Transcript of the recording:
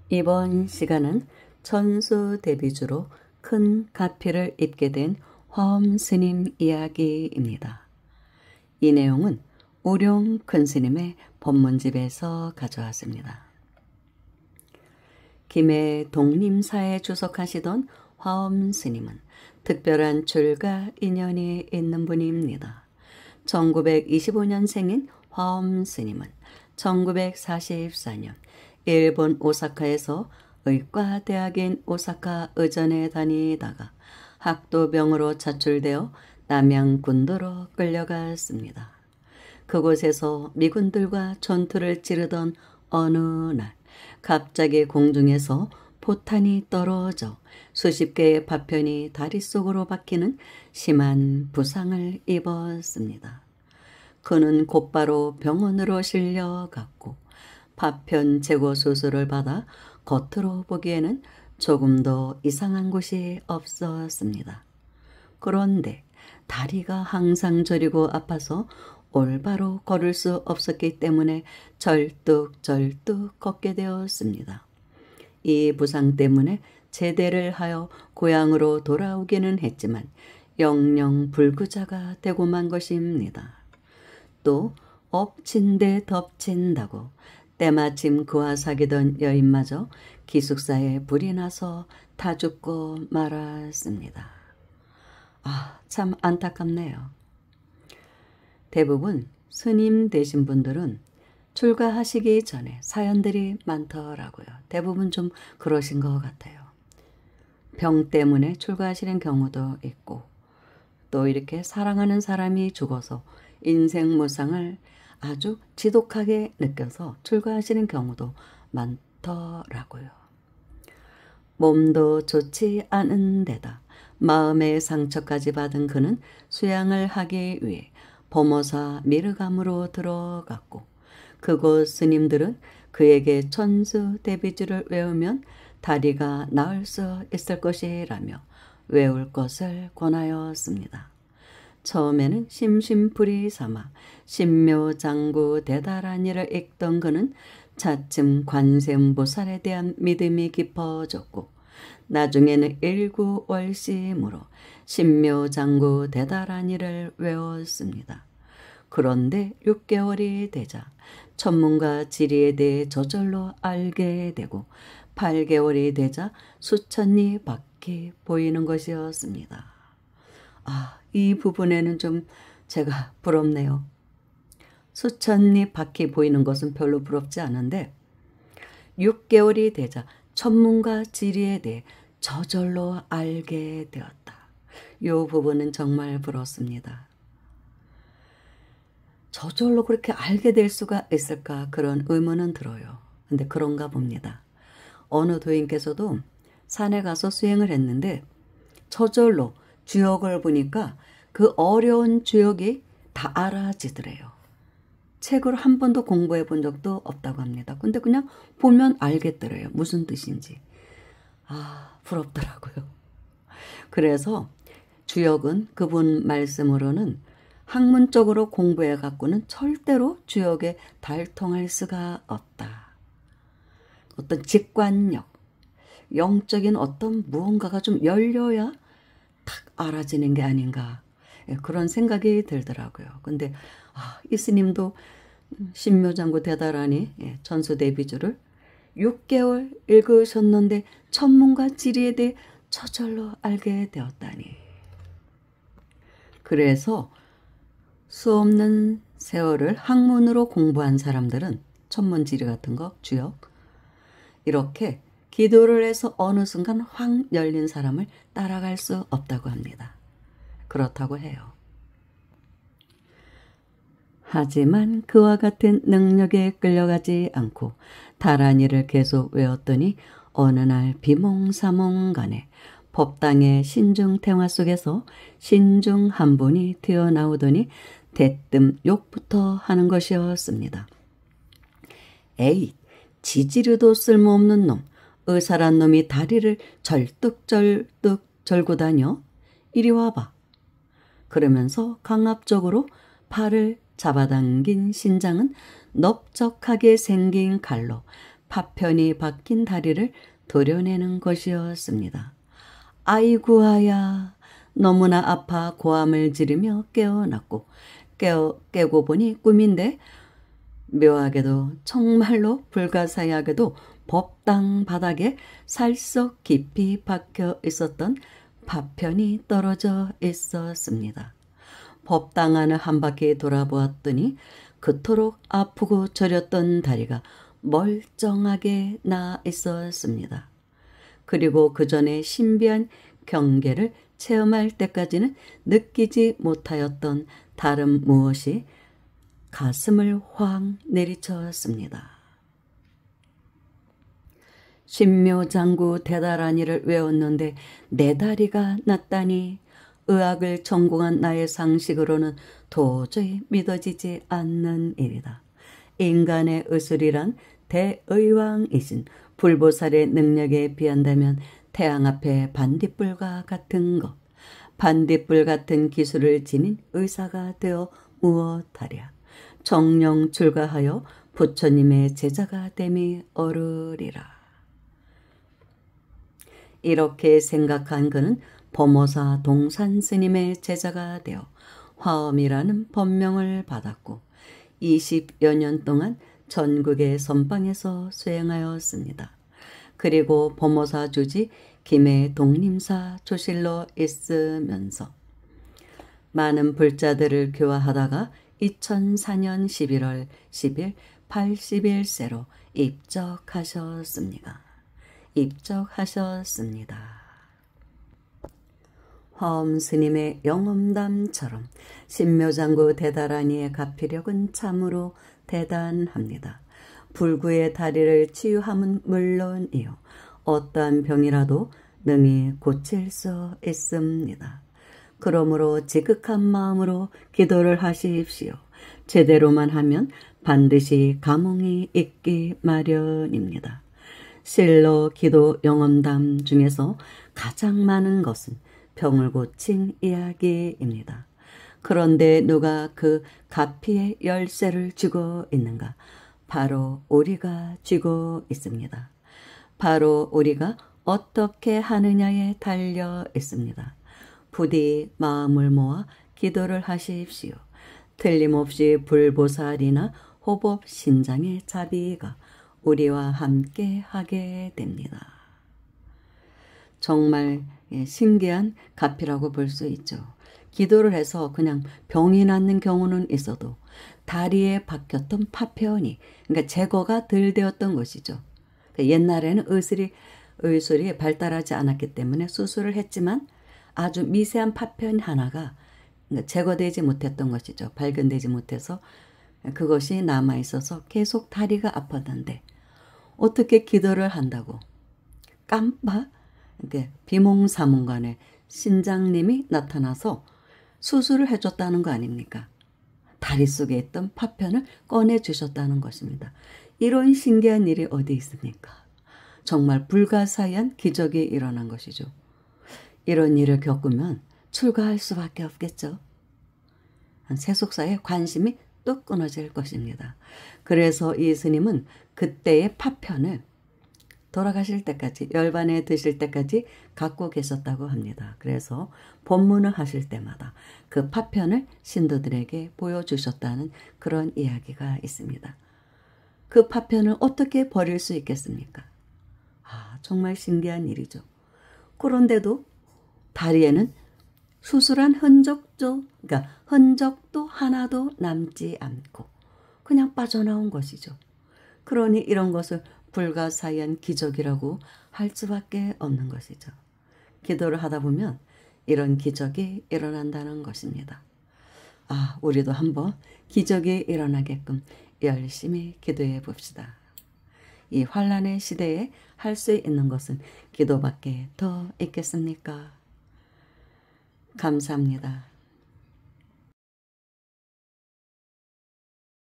이번 시간은 천수 대비주로 큰 가피를 입게 된 화엄 스님 이야기입니다. 이 내용은 우룡 큰 스님의 법문집에서 가져왔습니다. 김해 독림사에 주석하시던 화엄 스님은 특별한 출가 인연이 있는 분입니다. 1925년생인 화엄 스님은 1944년 일본 오사카에서 의과대학인 오사카 의전에 다니다가 학도병으로 차출되어 남양군도로 끌려갔습니다. 그곳에서 미군들과 전투를 치르던 어느 날 갑자기 공중에서 포탄이 떨어져 수십 개의 파편이 다리 속으로 박히는 심한 부상을 입었습니다. 그는 곧바로 병원으로 실려갔고 파편 제거 수술을 받아 겉으로 보기에는 조금도 이상한 곳이 없었습니다. 그런데 다리가 항상 저리고 아파서 올바로 걸을 수 없었기 때문에 절뚝절뚝 걷게 되었습니다. 이 부상 때문에 제대를 하여 고향으로 돌아오기는 했지만 영영 불구자가 되고 만 것입니다. 또 엎친 데 덮친다고 때마침 그와 사귀던 여인마저 기숙사에 불이 나서 다 죽고 말았습니다. 참 안타깝네요. 대부분 스님 되신 분들은 출가하시기 전에 사연들이 많더라고요. 대부분 좀 그러신 것 같아요. 병 때문에 출가하시는 경우도 있고 또 이렇게 사랑하는 사람이 죽어서 인생 무상을 아주 지독하게 느껴서 출가하시는 경우도 많더라고요. 몸도 좋지 않은 데다 마음의 상처까지 받은 그는 수양을 하기 위해 범어사 미르감으로 들어갔고 그곳 스님들은 그에게 천수 대비주를 외우면 다리가 나을 수 있을 것이라며 외울 것을 권하였습니다. 처음에는 심심풀이 삼아 신묘장구 대다라니를 읽던 그는 차츰 관세음보살에 대한 믿음이 깊어졌고 나중에는 일구월심으로 신묘장구 대다라니를 외웠습니다. 그런데 6개월이 되자 천문과 지리에 대해 저절로 알게 되고 8개월이 되자 수천리 밖이 보이는 것이었습니다. 이 부분에는 좀 제가 부럽네요. 수천리 밖이 보이는 것은 별로 부럽지 않은데 6개월이 되자 천문과 지리에 대해 저절로 알게 되었다. 이 부분은 정말 부럽습니다. 저절로 그렇게 알게 될 수가 있을까 그런 의문은 들어요. 근데 그런가 봅니다. 어느 도인께서도 산에 가서 수행을 했는데 저절로 주역을 보니까 그 어려운 주역이 다 알아지더래요. 책을 한 번도 공부해 본 적도 없다고 합니다. 근데 그냥 보면 알겠더래요. 무슨 뜻인지. 부럽더라고요. 그래서 주역은 그분 말씀으로는 학문적으로 공부해 갖고는 절대로 주역에 달통할 수가 없다. 어떤 직관력, 영적인 어떤 무언가가 좀 열려야 탁 알아지는 게 아닌가 그런 생각이 들더라고요. 근데 이 스님도 신묘장구 대다라니 천수대비주를 6개월 읽으셨는데 천문과 지리에 대해 저절로 알게 되었다니. 그래서 수없는 세월을 학문으로 공부한 사람들은 천문지리 같은 거 주역 이렇게 기도를 해서 어느 순간 확 열린 사람을 따라갈 수 없다고 합니다. 그렇다고 해요. 하지만 그와 같은 능력에 끌려가지 않고 다라니를 계속 외웠더니 어느 날 비몽사몽간에 법당의 신중탱화 속에서 신중 한 분이 튀어나오더니 대뜸 욕부터 하는 것이었습니다. 에이, 지지르도 쓸모없는 놈, 의사란 놈이 다리를 절뚝절뚝 절고 다녀? 이리 와봐. 그러면서 강압적으로 팔을 잡아당긴 신장은 넓적하게 생긴 칼로 파편이 박힌 다리를 도려내는 것이었습니다. 아이고 아야, 너무나 아파 고함을 지르며 깨어났고 깨고 보니 꿈인데 묘하게도 정말로 불가사의하게도 법당 바닥에 살썩 깊이 박혀 있었던 파편이 떨어져 있었습니다. 법당 안을 한 바퀴 돌아보았더니 그토록 아프고 저렸던 다리가 멀쩡하게 나 있었습니다. 그리고 그 전에 신비한 경계를 체험할 때까지는 느끼지 못하였던 다른 무엇이 가슴을 확 내리쳤습니다. 신묘장구 대다라니를 외웠는데 내 다리가 낫다니, 의학을 전공한 나의 상식으로는 도저히 믿어지지 않는 일이다. 인간의 의술이란 대의왕이신 불보살의 능력에 비한다면 태양 앞에 반딧불과 같은 것, 반딧불 같은 기술을 지닌 의사가 되어 무엇하랴. 정령 출가하여 부처님의 제자가 됨이 어르리라. 이렇게 생각한 그는 범호사 동산 스님의 제자가 되어 화엄이라는 법명을 받았고 20여 년 동안 전국의 선방에서 수행하였습니다. 그리고 범호사 주지 김해 독림사 조실로 있으면서 많은 불자들을 교화하다가 2004년 11월 10일 81세로 입적하셨습니다. 화엄 스님의 영험담처럼 신묘장구 대다라니의 가피력은 참으로 대단합니다. 불구의 다리를 치유함은 물론이요, 어떠한 병이라도 능히 고칠 수 있습니다. 그러므로 지극한 마음으로 기도를 하십시오. 제대로만 하면 반드시 감흥이 있기 마련입니다. 실로 기도 영험담 중에서 가장 많은 것은 병을 고친 이야기입니다. 그런데 누가 그 가피의 열쇠를 쥐고 있는가? 바로 우리가 쥐고 있습니다. 바로 우리가 어떻게 하느냐에 달려 있습니다. 부디 마음을 모아 기도를 하십시오. 틀림없이 불보살이나 호법신장의 자비가 우리와 함께 하게 됩니다. 정말 신기한 가피라고 볼 수 있죠. 기도를 해서 그냥 병이 낫는 경우는 있어도 다리에 박혔던 파편이, 그러니까 제거가 덜 되었던 것이죠. 옛날에는 의술이 발달하지 않았기 때문에 수술을 했지만 아주 미세한 파편 하나가 제거되지 못했던 것이죠. 발견되지 못해서 그것이 남아있어서 계속 다리가 아팠는데 어떻게 기도를 한다고 깜빡 비몽사몽간에 신장님이 나타나서 수술을 해줬다는 거 아닙니까? 다리 속에 있던 파편을 꺼내주셨다는 것입니다. 이런 신기한 일이 어디 있습니까? 정말 불가사의한 기적이 일어난 것이죠. 이런 일을 겪으면 출가할 수밖에 없겠죠. 세속사에 관심이 또 끊어질 것입니다. 그래서 이 스님은 그때의 파편을 돌아가실 때까지, 열반에 드실 때까지 갖고 계셨다고 합니다. 그래서 법문을 하실 때마다 그 파편을 신도들에게 보여주셨다는 그런 이야기가 있습니다. 그 파편을 어떻게 버릴 수 있겠습니까? 정말 신기한 일이죠. 그런데도 다리에는 수술한 흔적도 하나도 남지 않고 그냥 빠져나온 것이죠. 그러니 이런 것을 불가사의한 기적이라고 할 수밖에 없는 것이죠. 기도를 하다 보면 이런 기적이 일어난다는 것입니다. 우리도 한번 기적이 일어나게끔 열심히 기도해 봅시다. 이 환란의 시대에 할 수 있는 것은 기도밖에 더 있겠습니까? 감사합니다.